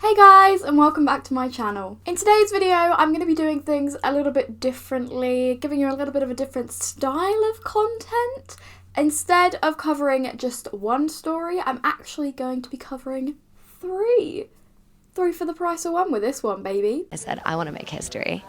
Hey guys, and welcome back to my channel. In today's video, I'm going to be doing things a little bit differently, giving you a little bit of a different style of content. Instead of covering just one story, I'm actually going to be covering three. Three for the price of one with this one, baby. I said, I want to make history.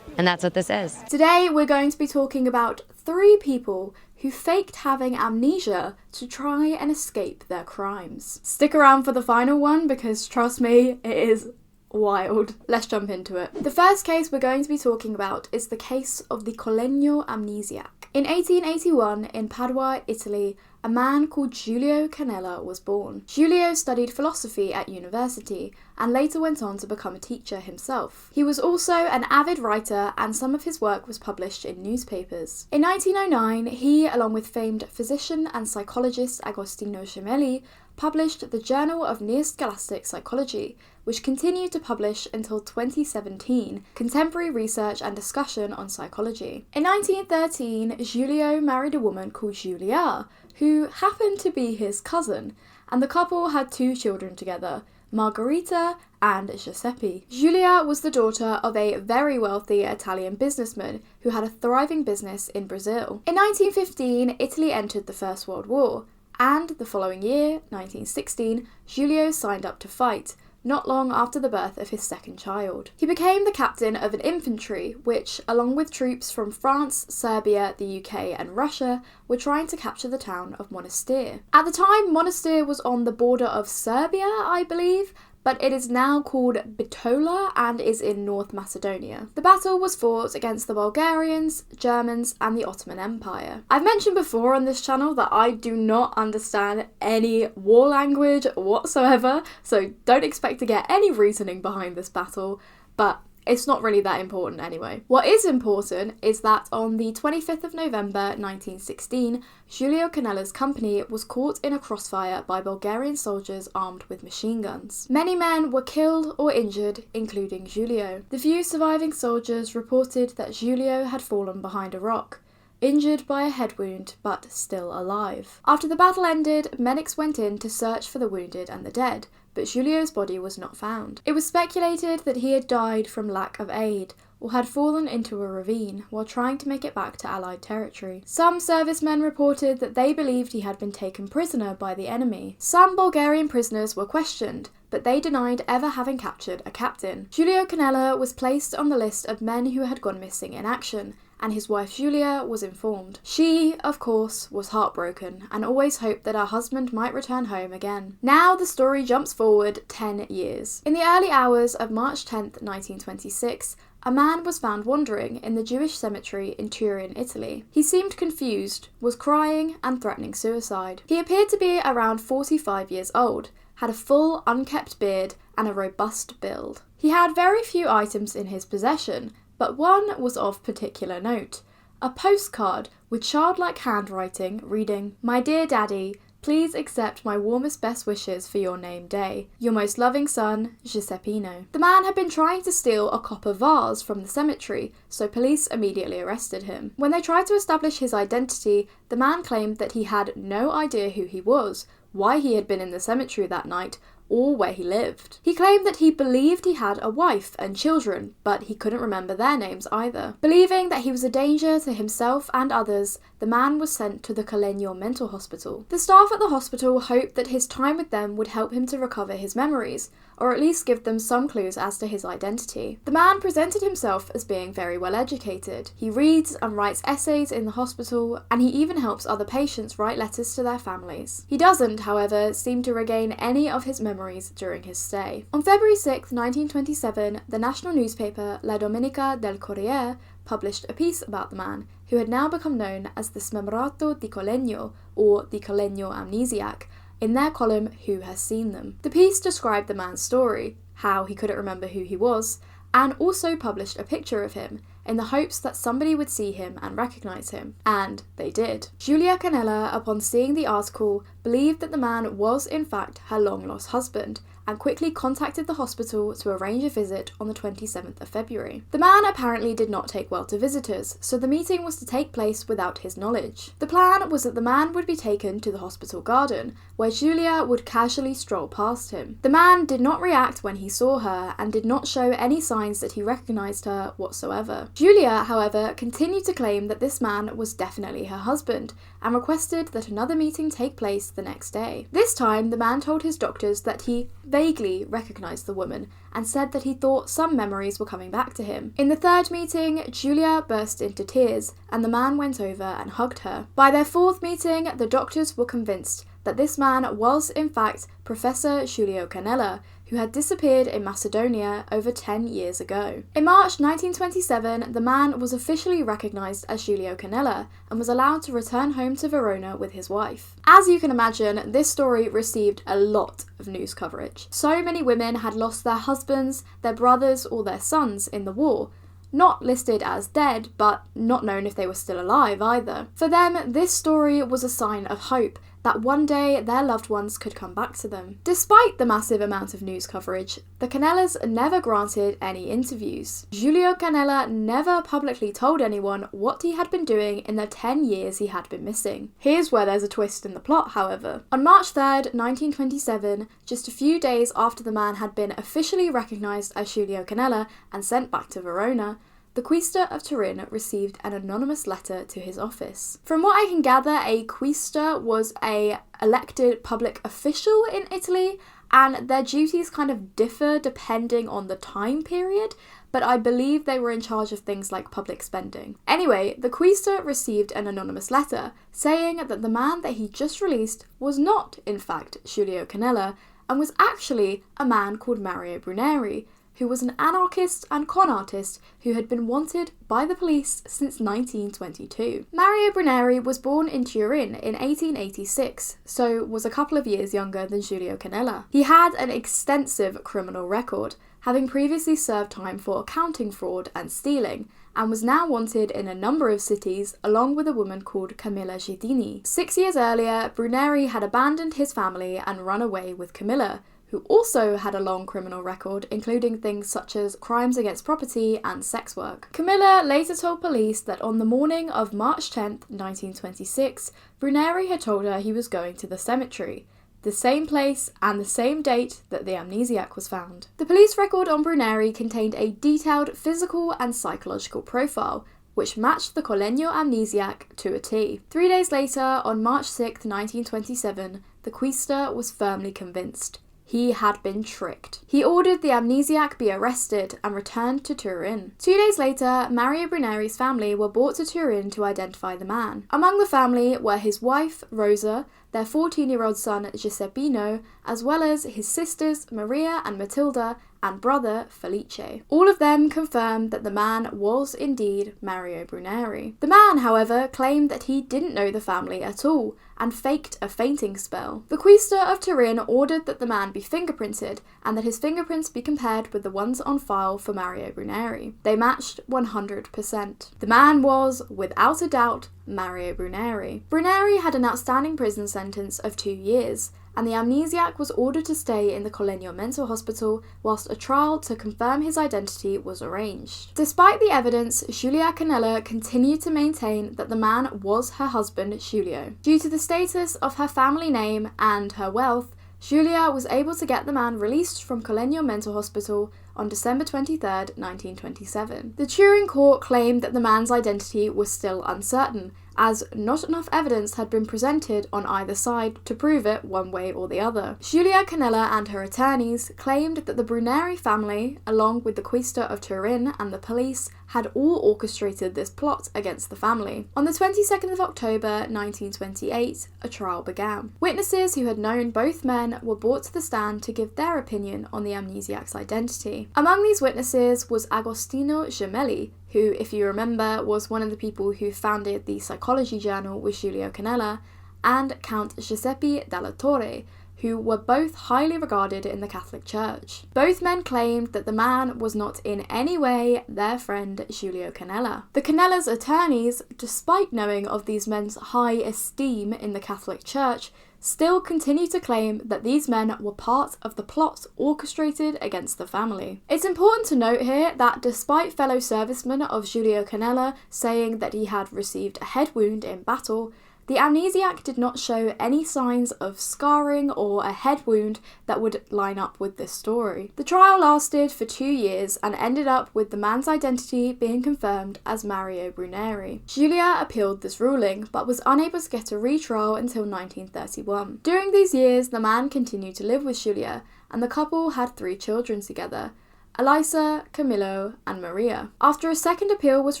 And that's what this is. Today, we're going to be talking about three people who faked having amnesia to try and escape their crimes. Stick around for the final one because, trust me, it is wild. Let's jump into it. The first case we're going to be talking about is the case of the Colonial Amnesiac. In 1881, in Padua, Italy, a man called Giulio Canella was born. Giulio studied philosophy at university and later went on to become a teacher himself. He was also an avid writer and some of his work was published in newspapers. In 1909, he, along with famed physician and psychologist Agostino Gemelli, published the Journal of Neo-Scholastic Psychology, which continued to publish until 2017, Contemporary Research and Discussion on Psychology. In 1913, Giulio married a woman called Giulia, who happened to be his cousin, and the couple had two children together, Margherita and Giuseppe. Giulia was the daughter of a very wealthy Italian businessman who had a thriving business in Brazil. In 1915, Italy entered the First World War, and the following year, 1916, Giulio signed up to fight, not long after the birth of his second child. He became the captain of an infantry which, along with troops from France, Serbia, the UK and Russia, were trying to capture the town of Monastir. At the time, Monastir was on the border of Serbia, I believe, but it is now called Bitola and is in North Macedonia. The battle was fought against the Bulgarians, Germans and the Ottoman Empire. I've mentioned before on this channel that I do not understand any war language whatsoever, so don't expect to get any reasoning behind this battle, but it's not really that important anyway. What is important is that on the 25th of November 1916, Giulio Canella's company was caught in a crossfire by Bulgarian soldiers armed with machine guns. Many men were killed or injured, including Giulio. The few surviving soldiers reported that Giulio had fallen behind a rock, injured by a head wound, but still alive. After the battle ended, medics went in to search for the wounded and the dead, but Giulio's body was not found. It was speculated that he had died from lack of aid, or had fallen into a ravine while trying to make it back to Allied territory. Some servicemen reported that they believed he had been taken prisoner by the enemy. Some Bulgarian prisoners were questioned, but they denied ever having captured a captain. Giulio Canella was placed on the list of men who had gone missing in action, and his wife Giulia was informed. She, of course, was heartbroken and always hoped that her husband might return home again. Now the story jumps forward 10 years. In the early hours of March 10th, 1926, a man was found wandering in the Jewish cemetery in Turin, Italy. He seemed confused, was crying and threatening suicide. He appeared to be around 45 years old, had a full, unkept beard and a robust build. He had very few items in his possession, but one was of particular note. A postcard with childlike handwriting reading, "My dear Daddy, please accept my warmest best wishes for your name day. Your most loving son, Giuseppino." The man had been trying to steal a copper vase from the cemetery, so police immediately arrested him. When they tried to establish his identity, the man claimed that he had no idea who he was, why he had been in the cemetery that night, or where he lived. He claimed that he believed he had a wife and children, but he couldn't remember their names either. Believing that he was a danger to himself and others, the man was sent to the Colonial Mental Hospital. The staff at the hospital hoped that his time with them would help him to recover his memories, or at least give them some clues as to his identity. The man presented himself as being very well educated. He reads and writes essays in the hospital, and he even helps other patients write letters to their families. He doesn't, however, seem to regain any of his memories during his stay. On February 6, 1927, the national newspaper La Domenica del Corriere published a piece about the man, who had now become known as the Smemorato di Collegno, or the Colonial Amnesiac, in their column Who Has Seen Them. The piece described the man's story, how he couldn't remember who he was, and also published a picture of him, in the hopes that somebody would see him and recognise him. And they did. Giulia Canella, upon seeing the article, believed that the man was in fact her long-lost husband, and quickly contacted the hospital to arrange a visit on the 27th of February. The man apparently did not take well to visitors, so the meeting was to take place without his knowledge. The plan was that the man would be taken to the hospital garden, where Julia would casually stroll past him. The man did not react when he saw her and did not show any signs that he recognised her whatsoever. Julia, however, continued to claim that this man was definitely her husband and requested that another meeting take place the next day. This time, the man told his doctors that he vaguely recognised the woman and said that he thought some memories were coming back to him. In the third meeting, Julia burst into tears and the man went over and hugged her. By their fourth meeting, the doctors were convinced that this man was in fact Professor Giulio Canella, who had disappeared in Macedonia over 10 years ago. In March 1927, the man was officially recognised as Giulio Canella and was allowed to return home to Verona with his wife. As you can imagine, this story received a lot of news coverage. So many women had lost their husbands, their brothers or their sons in the war, not listed as dead, but not known if they were still alive either. For them, this story was a sign of hope that one day their loved ones could come back to them. Despite the massive amount of news coverage, the Canellas never granted any interviews. Giulio Canella never publicly told anyone what he had been doing in the 10 years he had been missing. Here's where there's a twist in the plot, however. On March 3rd, 1927, just a few days after the man had been officially recognised as Giulio Canella and sent back to Verona, the Quaestor of Turin received an anonymous letter to his office. From what I can gather, a Quaestor was an elected public official in Italy, and their duties kind of differ depending on the time period, but I believe they were in charge of things like public spending. Anyway, the Quaestor received an anonymous letter saying that the man that he just released was not, in fact, Giulio Canella, and was actually a man called Mario Brunei, who was an anarchist and con artist who had been wanted by the police since 1922. Mario Brunei was born in Turin in 1886, so was a couple of years younger than Giulio Canella. He had an extensive criminal record, having previously served time for accounting fraud and stealing, and was now wanted in a number of cities along with a woman called Camilla Giardini. 6 years earlier, Brunei had abandoned his family and run away with Camilla, who also had a long criminal record, including things such as crimes against property and sex work. Camilla later told police that on the morning of March 10th, 1926, Brunei had told her he was going to the cemetery, the same place and the same date that the amnesiac was found. The police record on Brunei contained a detailed physical and psychological profile, which matched the Colonial Amnesiac to a T. 3 days later, on March 6th, 1927, the Quaestor was firmly convinced. He had been tricked. He ordered the amnesiac be arrested and returned to Turin. 2 days later, Mario Brunei's family were brought to Turin to identify the man. Among the family were his wife, Rosa, their 14-year-old son, Giuseppino, as well as his sisters, Maria and Matilda, and brother, Felice. All of them confirmed that the man was indeed Mario Brunei. The man, however, claimed that he didn't know the family at all and faked a fainting spell. The Quaestor of Turin ordered that the man be fingerprinted and that his fingerprints be compared with the ones on file for Mario Brunei. They matched 100%. The man was, without a doubt, Mario Brunei. Brunei had an outstanding prison sentence of 2 years, and the amnesiac was ordered to stay in the Colonial Mental Hospital whilst a trial to confirm his identity was arranged. Despite the evidence, Giulia Canella continued to maintain that the man was her husband, Giulio. Due to the status of her family name and her wealth, Giulia was able to get the man released from Colonial Mental Hospital on December 23, 1927. The Turin court claimed that the man's identity was still uncertain, as not enough evidence had been presented on either side to prove it one way or the other. Giulia Canella and her attorneys claimed that the Brunei family, along with the Quaestor of Turin and the police, had all orchestrated this plot against the family. On the 22nd of October 1928, a trial began. Witnesses who had known both men were brought to the stand to give their opinion on the amnesiac's identity. Among these witnesses was Agostino Gemelli, who, if you remember, was one of the people who founded the psychology journal with Giulio Canella, and Count Giuseppe Dalla Torre, who were both highly regarded in the Catholic Church. Both men claimed that the man was not in any way their friend Giulio Canella. The Canella's attorneys, despite knowing of these men's high esteem in the Catholic Church, still continue to claim that these men were part of the plot orchestrated against the family. It's important to note here that despite fellow servicemen of Giulio Canella saying that he had received a head wound in battle, the amnesiac did not show any signs of scarring or a head wound that would line up with this story. The trial lasted for 2 years and ended up with the man's identity being confirmed as Mario Brunei. Giulia appealed this ruling, but was unable to get a retrial until 1931. During these years, the man continued to live with Giulia, and the couple had 3 children together: Elisa, Camillo, and Maria. After a second appeal was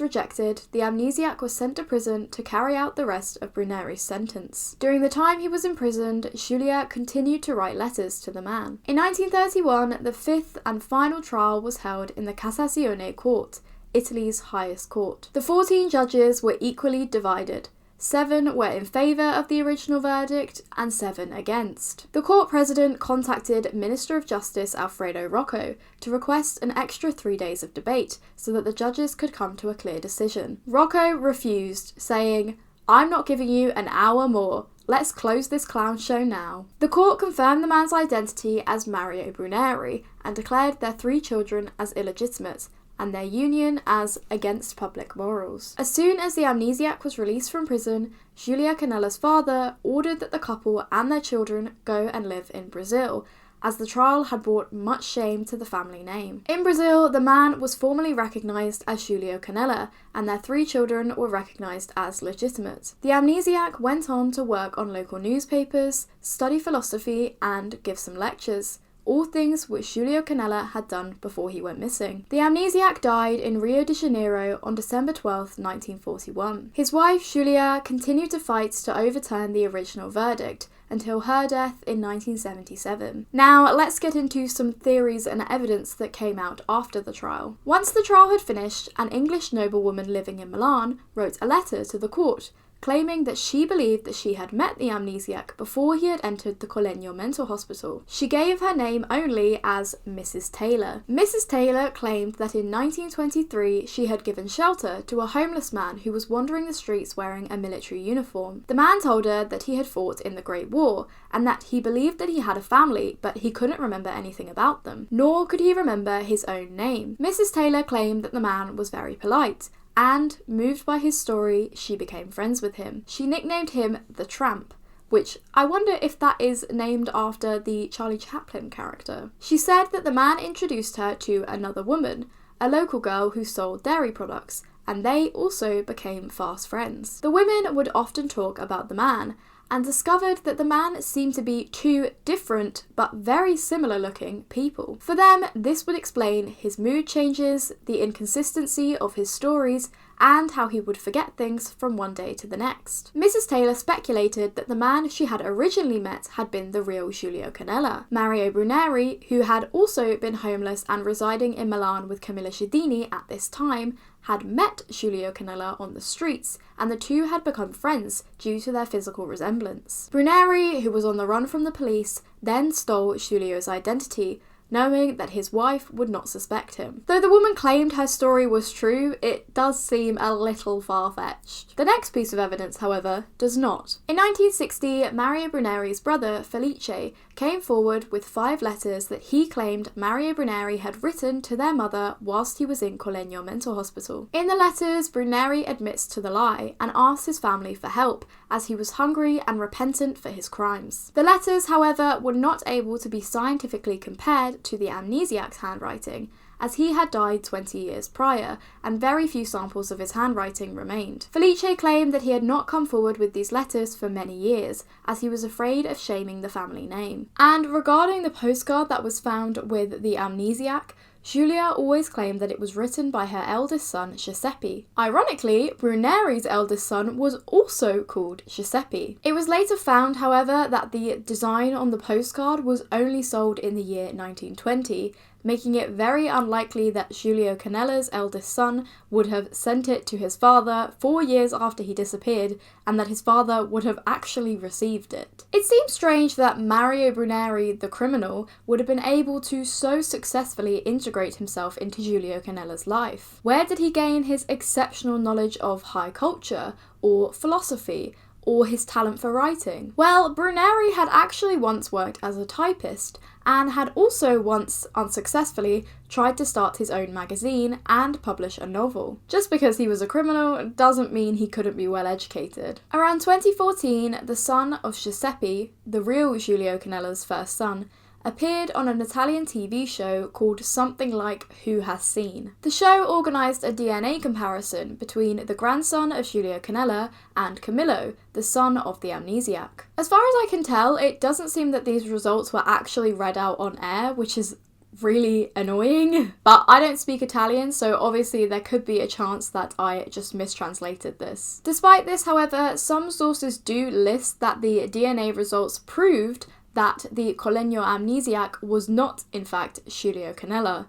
rejected, the amnesiac was sent to prison to carry out the rest of Brunei's sentence. During the time he was imprisoned, Giulia continued to write letters to the man. In 1931, the 5th and final trial was held in the Cassazione Court, Italy's highest court. The 14 judges were equally divided. 7 were in favour of the original verdict and 7 against. The court president contacted Minister of Justice Alfredo Rocco to request an extra 3 days of debate so that the judges could come to a clear decision. Rocco refused, saying, "I'm not giving you an hour more. Let's close this clown show now." The court confirmed the man's identity as Mario Brunei and declared their 3 children as illegitimate, and their union as against public morals. As soon as the amnesiac was released from prison, Giulia Canella's father ordered that the couple and their children go and live in Brazil, as the trial had brought much shame to the family name. In Brazil, the man was formally recognised as Giulio Canella, and their 3 children were recognised as legitimate. The amnesiac went on to work on local newspapers, study philosophy, and give some lectures, all things which Giulio Canella had done before he went missing. The amnesiac died in Rio de Janeiro on December 12, 1941. His wife, Giulia, continued to fight to overturn the original verdict until her death in 1977. Now, let's get into some theories and evidence that came out after the trial. Once the trial had finished, an English noblewoman living in Milan wrote a letter to the court, claiming that she believed that she had met the amnesiac before he had entered the Colonial mental hospital. She gave her name only as Mrs. Taylor. Mrs. Taylor claimed that in 1923 she had given shelter to a homeless man who was wandering the streets wearing a military uniform. The man told her that he had fought in the Great War and that he believed that he had a family, but he couldn't remember anything about them, nor could he remember his own name. Mrs. Taylor claimed that the man was very polite, and, moved by his story, she became friends with him. She nicknamed him the Tramp, which I wonder if that is named after the Charlie Chaplin character. She said that the man introduced her to another woman, a local girl who sold dairy products, and they also became fast friends. The women would often talk about the man, and discovered that the man seemed to be 2 different but very similar looking people. For them, this would explain his mood changes, the inconsistency of his stories, and how he would forget things from one day to the next. Mrs. Taylor speculated that the man she had originally met had been the real Giulio Canella. Mario Brunei, who had also been homeless and residing in Milan with Camilla Sciaddini at this time, had met Giulio Canella on the streets, and the 2 had become friends due to their physical resemblance. Brunei, who was on the run from the police, then stole Giulio's identity, knowing that his wife would not suspect him. Though the woman claimed her story was true, it does seem a little far-fetched. The next piece of evidence, however, does not. In 1960, Mario Brunei's brother, Felice, came forward with 5 letters that he claimed Mario Brunei had written to their mother whilst he was in Colonial Mental Hospital. In the letters, Brunei admits to the lie and asks his family for help, as he was hungry and repentant for his crimes. The letters, however, were not able to be scientifically compared to the amnesiac's handwriting, as he had died 20 years prior, and very few samples of his handwriting remained. Felice claimed that he had not come forward with these letters for many years, as he was afraid of shaming the family name. And regarding the postcard that was found with the amnesiac, Giulia always claimed that it was written by her eldest son, Giuseppe. Ironically, Brunei's eldest son was also called Giuseppe. It was later found, however, that the design on the postcard was only sold in the year 1920, making it very unlikely that Giulio Canella's eldest son would have sent it to his father 4 years after he disappeared, and that his father would have actually received it. It seems strange that Mario Brunei, the criminal, would have been able to so successfully integrate himself into Giulio Canella's life. Where did he gain his exceptional knowledge of high culture, or philosophy, or his talent for writing? Well, Brunei had actually once worked as a typist and had also once unsuccessfully tried to start his own magazine and publish a novel. Just because he was a criminal doesn't mean he couldn't be well educated. Around 2014, the son of Giuseppe, the real Giulio Canella's first son, appeared on an Italian TV show called something like Who Has Seen. The show organised a DNA comparison between the grandson of Giulio Canella and Camillo, the son of the Amnesiac. As far as I can tell, it doesn't seem that these results were actually read out on air, which is really annoying. But I don't speak Italian, so obviously there could be a chance that I just mistranslated this. Despite this, however, some sources do list that the DNA results proved that the Colonial Amnesiac was not, in fact, Giulio Canella.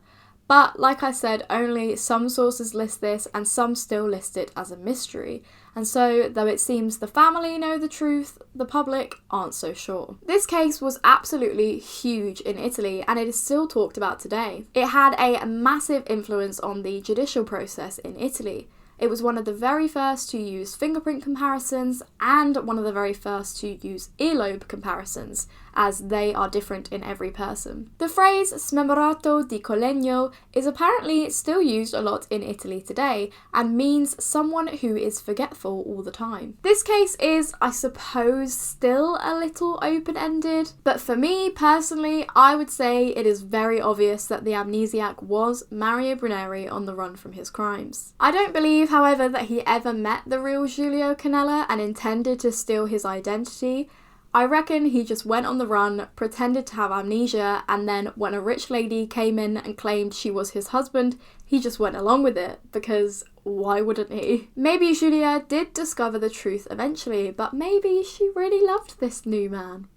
But, like I said, only some sources list this and some still list it as a mystery. And so, though it seems the family know the truth, the public aren't so sure. This case was absolutely huge in Italy and it is still talked about today. It had a massive influence on the judicial process in Italy. It was one of the very first to use fingerprint comparisons and one of the very first to use earlobe comparisons, as they are different in every person. The phrase smemorato di colegno is apparently still used a lot in Italy today and means someone who is forgetful all the time. This case is, I suppose, still a little open-ended, but for me personally, I would say it is very obvious that the amnesiac was Mario Brunei on the run from his crimes. I don't believe, however, that he ever met the real Giulio Canella and intended to steal his identity. I reckon he just went on the run, pretended to have amnesia, and then when a rich lady came in and claimed she was his husband, he just went along with it, because why wouldn't he? Maybe Giulia did discover the truth eventually, but maybe she really loved this new man.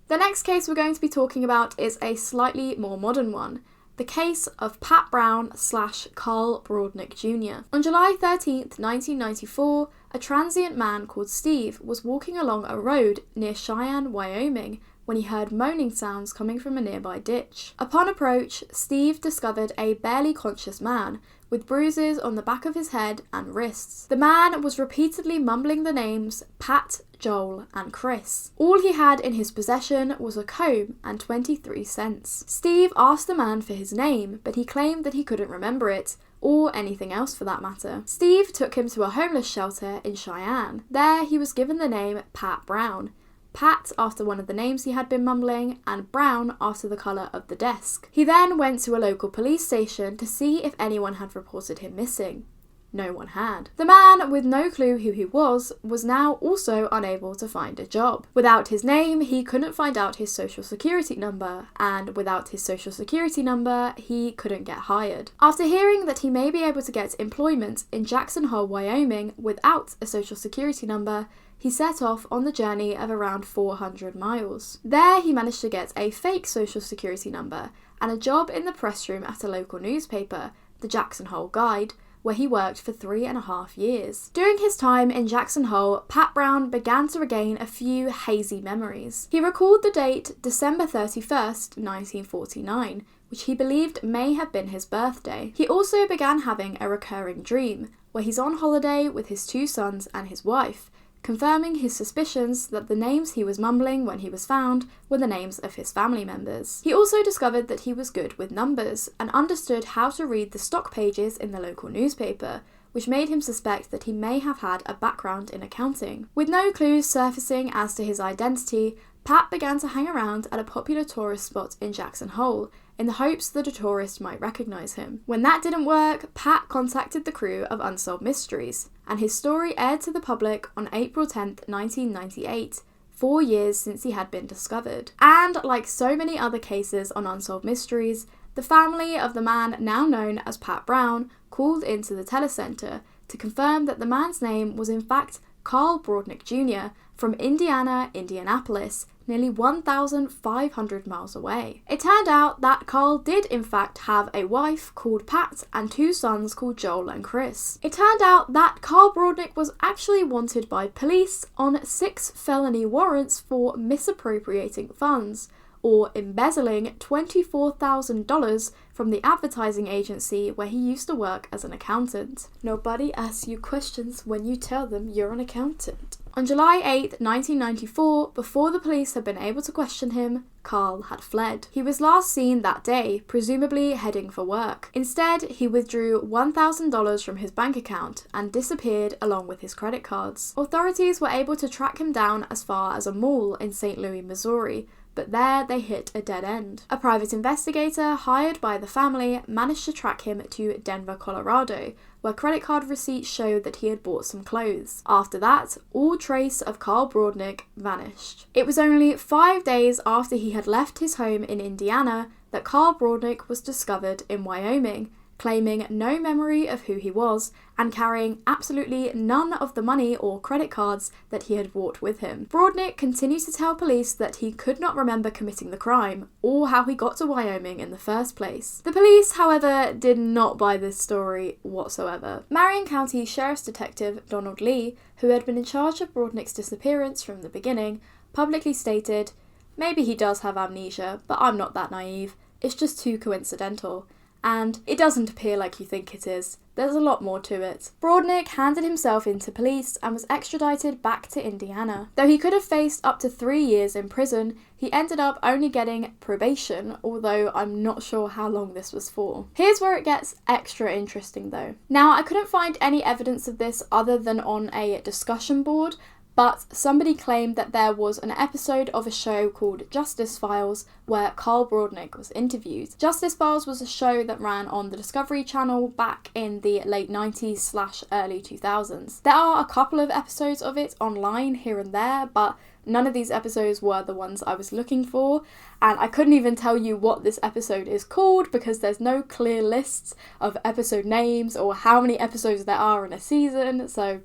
The next case we're going to be talking about is a slightly more modern one. The case of Pat Brown / Karl Broadnick Jr. On July 13th, 1994, a transient man called Steve was walking along a road near Cheyenne, Wyoming, when he heard moaning sounds coming from a nearby ditch. Upon approach, Steve discovered a barely conscious man with bruises on the back of his head and wrists. The man was repeatedly mumbling the names Pat, Joel, and Chris. All he had in his possession was a comb and 23 cents. Steve asked the man for his name, but he claimed that he couldn't remember it, or anything else for that matter. Steve took him to a homeless shelter in Cheyenne. There he was given the name Pat Brown. Pat after one of the names he had been mumbling, and Brown after the colour of the desk. He then went to a local police station to see if anyone had reported him missing. No one had. The man, with no clue who he was now also unable to find a job. Without his name, he couldn't find out his social security number, and without his social security number, he couldn't get hired. After hearing that he may be able to get employment in Jackson Hole, Wyoming without a social security number, he set off on the journey of around 400 miles. There he managed to get a fake social security number and a job in the press room at a local newspaper, the Jackson Hole Guide, where he worked for 3.5 years. During his time in Jackson Hole, Pat Brown began to regain a few hazy memories. He recalled the date December 31st, 1949, which he believed may have been his birthday. He also began having a recurring dream, where he's on holiday with his 2 sons and his wife, confirming his suspicions that the names he was mumbling when he was found were the names of his family members. He also discovered that he was good with numbers and understood how to read the stock pages in the local newspaper, which made him suspect that he may have had a background in accounting. With no clues surfacing as to his identity, Pat began to hang around at a popular tourist spot in Jackson Hole, in the hopes that a tourist might recognise him. When that didn't work, Pat contacted the crew of Unsolved Mysteries, and his story aired to the public on April 10th, 1998, 4 years since he had been discovered. And like so many other cases on Unsolved Mysteries, the family of the man now known as Pat Brown called into the telecentre to confirm that the man's name was in fact Karl Broadnick Jr. from Indianapolis, nearly 1,500 miles away. It turned out that Karl did in fact have a wife called Pat and 2 sons called Joel and Chris. It turned out that Karl Broadnick was actually wanted by police on 6 felony warrants for misappropriating funds, or embezzling $24,000 from the advertising agency where he used to work as an accountant. Nobody asks you questions when you tell them you're an accountant. On July 8, 1994, before the police had been able to question him, Karl had fled. He was last seen that day, presumably heading for work. Instead, he withdrew $1,000 from his bank account and disappeared along with his credit cards. Authorities were able to track him down as far as a mall in St. Louis, Missouri, but there they hit a dead end. A private investigator hired by the family managed to track him to Denver, Colorado, where credit card receipts showed that he had bought some clothes. After that, all trace of Karl Broadnick vanished. It was only 5 days after he had left his home in Indiana that Karl Broadnick was discovered in Wyoming, claiming no memory of who he was and carrying absolutely none of the money or credit cards that he had brought with him. Broadnick continued to tell police that he could not remember committing the crime or how he got to Wyoming in the first place. The police, however, did not buy this story whatsoever. Marion County Sheriff's Detective Donald Lee, who had been in charge of Broadnick's disappearance from the beginning, publicly stated, "Maybe he does have amnesia, but I'm not that naive. It's just too coincidental. And it doesn't appear like you think it is. There's a lot more to it." Broadnick handed himself in to police and was extradited back to Indiana. Though he could have faced up to 3 years in prison, he ended up only getting probation, although I'm not sure how long this was for. Here's where it gets extra interesting though. Now, I couldn't find any evidence of this other than on a discussion board, but somebody claimed that there was an episode of a show called Justice Files where Karl Broadnick was interviewed. Justice Files was a show that ran on the Discovery Channel back in the late 90s/early 2000s. There are a couple of episodes of it online here and there, but none of these episodes were the ones I was looking for, and I couldn't even tell you what this episode is called because there's no clear lists of episode names or how many episodes there are in a season, so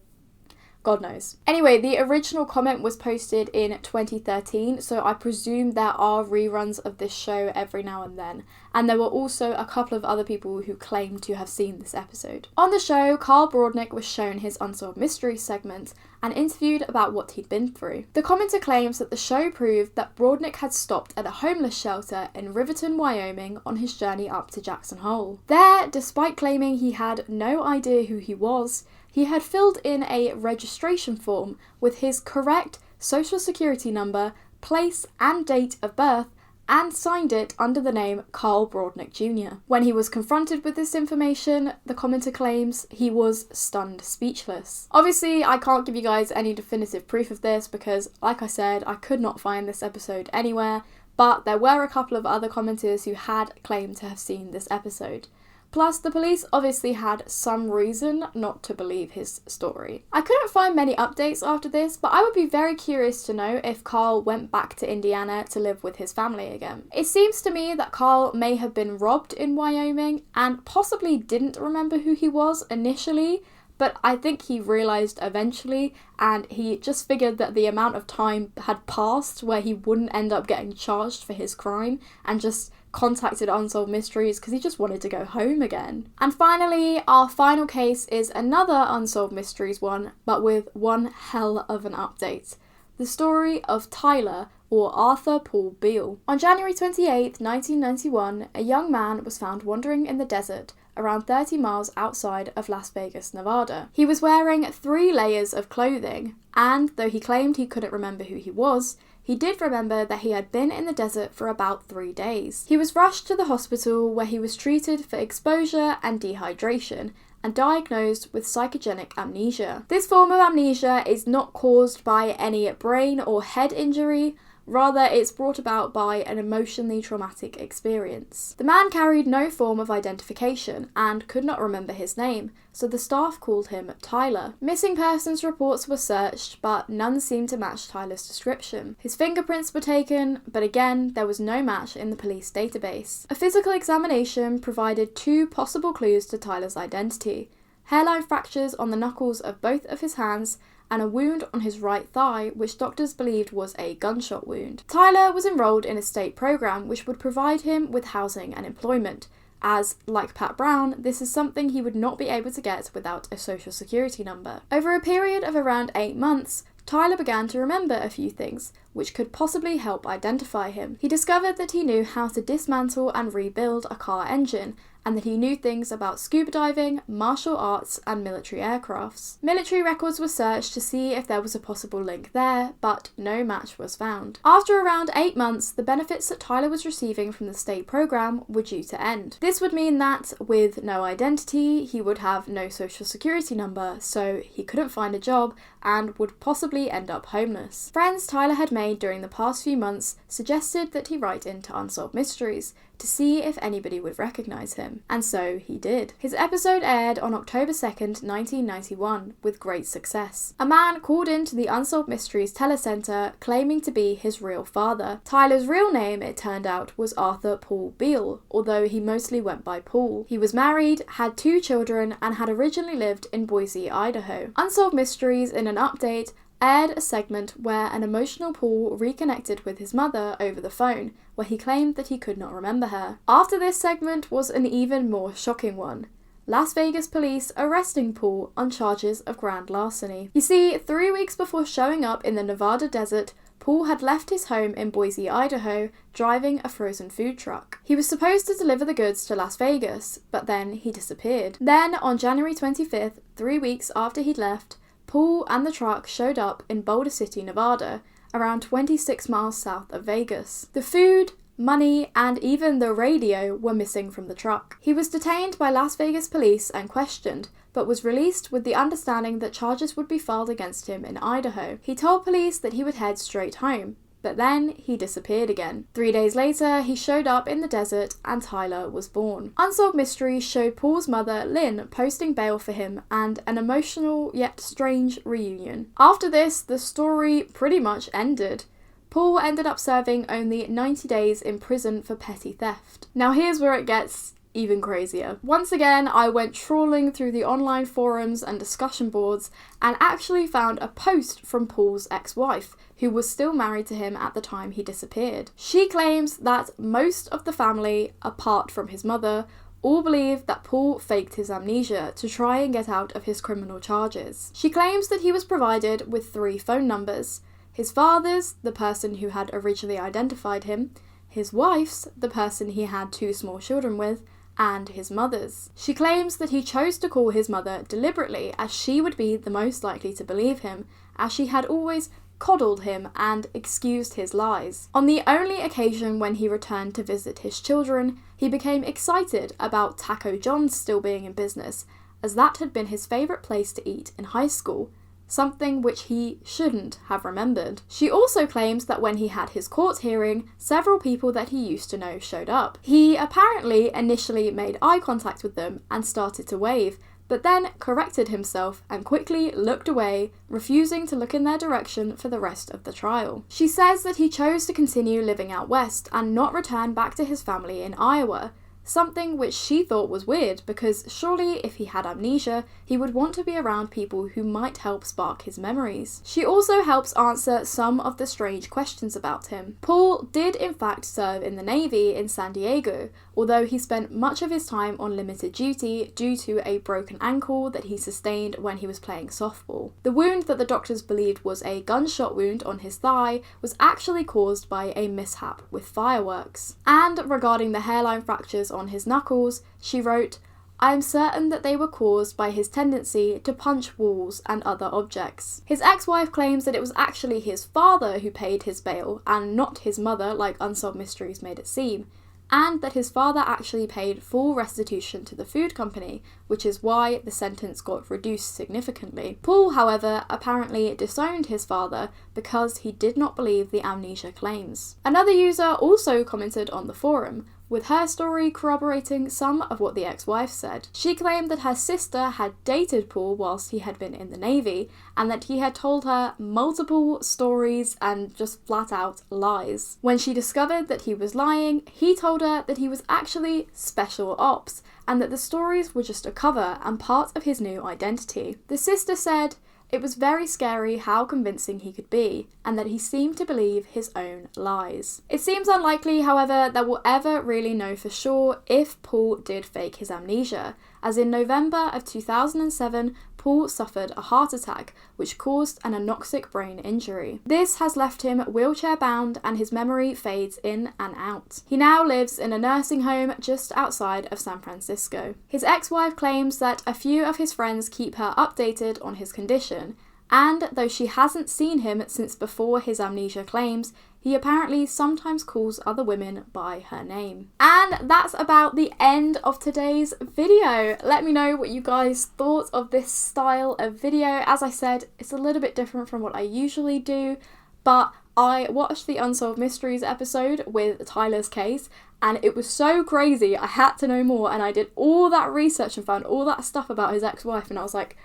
God knows. Anyway, the original comment was posted in 2013, so I presume there are reruns of this show every now and then. And there were also a couple of other people who claimed to have seen this episode. On the show, Karl Broadnick was shown his Unsolved Mysteries segment and interviewed about what he'd been through. The commenter claims that the show proved that Broadnick had stopped at a homeless shelter in Riverton, Wyoming on his journey up to Jackson Hole. There, despite claiming he had no idea who he was, he had filled in a registration form with his correct social security number, place and date of birth, and signed it under the name Karl Broadnick Jr. When he was confronted with this information, the commenter claims he was stunned speechless. Obviously, I can't give you guys any definitive proof of this because, like I said, I could not find this episode anywhere, but there were a couple of other commenters who had claimed to have seen this episode. Plus, the police obviously had some reason not to believe his story. I couldn't find many updates after this, but I would be very curious to know if Karl went back to Indiana to live with his family again. It seems to me that Karl may have been robbed in Wyoming and possibly didn't remember who he was initially, but I think he realised eventually, and he just figured that the amount of time had passed where he wouldn't end up getting charged for his crime, and just contacted Unsolved Mysteries because he just wanted to go home again. And finally, our final case is another Unsolved Mysteries one, but with one hell of an update. The story of Tyler, or Arthur Paul Beale. On January 28, 1991, a young man was found wandering in the desert around 30 miles outside of Las Vegas, Nevada. He was wearing 3 layers of clothing, and though he claimed he couldn't remember who he was, he did remember that he had been in the desert for about 3 days. He was rushed to the hospital where he was treated for exposure and dehydration and diagnosed with psychogenic amnesia. This form of amnesia is not caused by any brain or head injury, rather it's brought about by an emotionally traumatic experience. The man carried no form of identification and could not remember his name, so the staff called him Tyler. Missing persons reports were searched, but none seemed to match Tyler's description. His fingerprints were taken, but again, there was no match in the police database. A physical examination provided 2 possible clues to Tyler's identity: hairline fractures on the knuckles of both of his hands and a wound on his right thigh, which doctors believed was a gunshot wound. Tyler was enrolled in a state program which would provide him with housing and employment, as, like Pat Brown, this is something he would not be able to get without a social security number. Over a period of around 8 months, Tyler began to remember a few things, which could possibly help identify him. He discovered that he knew how to dismantle and rebuild a car engine, and that he knew things about scuba diving, martial arts, and military aircrafts. Military records were searched to see if there was a possible link there, but no match was found. After around 8 months, the benefits that Tyler was receiving from the state program were due to end. This would mean that, with no identity, he would have no social security number, so he couldn't find a job and would possibly end up homeless. Friends Tyler had made during the past few months suggested that he write into Unsolved Mysteries to see if anybody would recognise him, and so he did. His episode aired on October 2nd, 1991, with great success. A man called into the Unsolved Mysteries telecentre claiming to be his real father. Tyler's real name, it turned out, was Arthur Paul Beale, although he mostly went by Paul. He was married, had 2 children, and had originally lived in Boise, Idaho. Unsolved Mysteries, in an update, aired a segment where an emotional Paul reconnected with his mother over the phone, where he claimed that he could not remember her. After this segment was an even more shocking one. Las Vegas police arresting Paul on charges of grand larceny. You see, 3 weeks before showing up in the Nevada desert, Paul had left his home in Boise, Idaho, driving a frozen food truck. He was supposed to deliver the goods to Las Vegas, but then he disappeared. Then, on January 25th, 3 weeks after he'd left, Paul and the truck showed up in Boulder City, Nevada, around 26 miles south of Vegas. The food, money, and even the radio were missing from the truck. He was detained by Las Vegas police and questioned, but was released with the understanding that charges would be filed against him in Idaho. He told police that he would head straight home, but then he disappeared again. 3 days later, he showed up in the desert and Tyler was born. Unsolved Mysteries showed Paul's mother, Lynn, posting bail for him and an emotional yet strange reunion. After this, the story pretty much ended. Paul ended up serving only 90 days in prison for petty theft. Now here's where it gets even crazier. Once again, I went trawling through the online forums and discussion boards and actually found a post from Paul's ex-wife, who was still married to him at the time he disappeared. She claims that most of the family, apart from his mother, all believe that Paul faked his amnesia to try and get out of his criminal charges. She claims that he was provided with 3 phone numbers: his father's, the person who had originally identified him, his wife's, the person he had 2 small children with, and his mother's. She claims that he chose to call his mother deliberately, as she would be the most likely to believe him, as she had always coddled him and excused his lies. On the only occasion when he returned to visit his children, he became excited about Taco John's still being in business, as that had been his favourite place to eat in high school, something which he shouldn't have remembered. She also claims that when he had his court hearing, several people that he used to know showed up. He apparently initially made eye contact with them and started to wave, but then corrected himself and quickly looked away, refusing to look in their direction for the rest of the trial. She says that he chose to continue living out west and not return back to his family in Iowa, something which she thought was weird because surely if he had amnesia, he would want to be around people who might help spark his memories. She also helps answer some of the strange questions about him. Paul did in fact serve in the Navy in San Diego, although he spent much of his time on limited duty due to a broken ankle that he sustained when he was playing softball. The wound that the doctors believed was a gunshot wound on his thigh was actually caused by a mishap with fireworks. And regarding the hairline fractures on his knuckles, she wrote, "I am certain that they were caused by his tendency to punch walls and other objects." His ex-wife claims that it was actually his father who paid his bail and not his mother, like Unsolved Mysteries made it seem, and that his father actually paid full restitution to the food company, which is why the sentence got reduced significantly. Paul, however, apparently disowned his father because he did not believe the amnesia claims. Another user also commented on the forum, with her story corroborating some of what the ex-wife said. She claimed that her sister had dated Paul whilst he had been in the Navy, and that he had told her multiple stories and just flat out lies. When she discovered that he was lying, he told her that he was actually special ops, and that the stories were just a cover and part of his new identity. The sister said, It was very scary how convincing he could be, and that he seemed to believe his own lies. It seems unlikely, however, that we'll ever really know for sure if Paul did fake his amnesia, as in November of 2007, Paul suffered a heart attack, which caused an anoxic brain injury. This has left him wheelchair-bound, and his memory fades in and out. He now lives in a nursing home just outside of San Francisco. His ex-wife claims that a few of his friends keep her updated on his condition, and though she hasn't seen him since before his amnesia claims, he apparently sometimes calls other women by her name. And that's about the end of today's video. Let me know what you guys thought of this style of video. As I said, it's a little bit different from what I usually do, but I watched the Unsolved Mysteries episode with Tyler's case, and it was so crazy. I had to know more, and I did all that research and found all that stuff about his ex-wife, and I was like,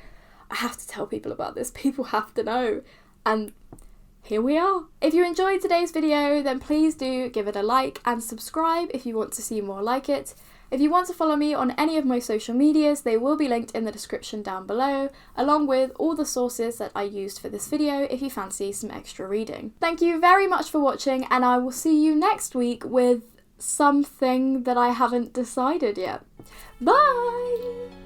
I have to tell people about this. People have to know. And here we are. If you enjoyed today's video, then please do give it a like and subscribe if you want to see more like it. If you want to follow me on any of my social medias, they will be linked in the description down below, along with all the sources that I used for this video if you fancy some extra reading. Thank you very much for watching, and I will see you next week with something that I haven't decided yet. Bye!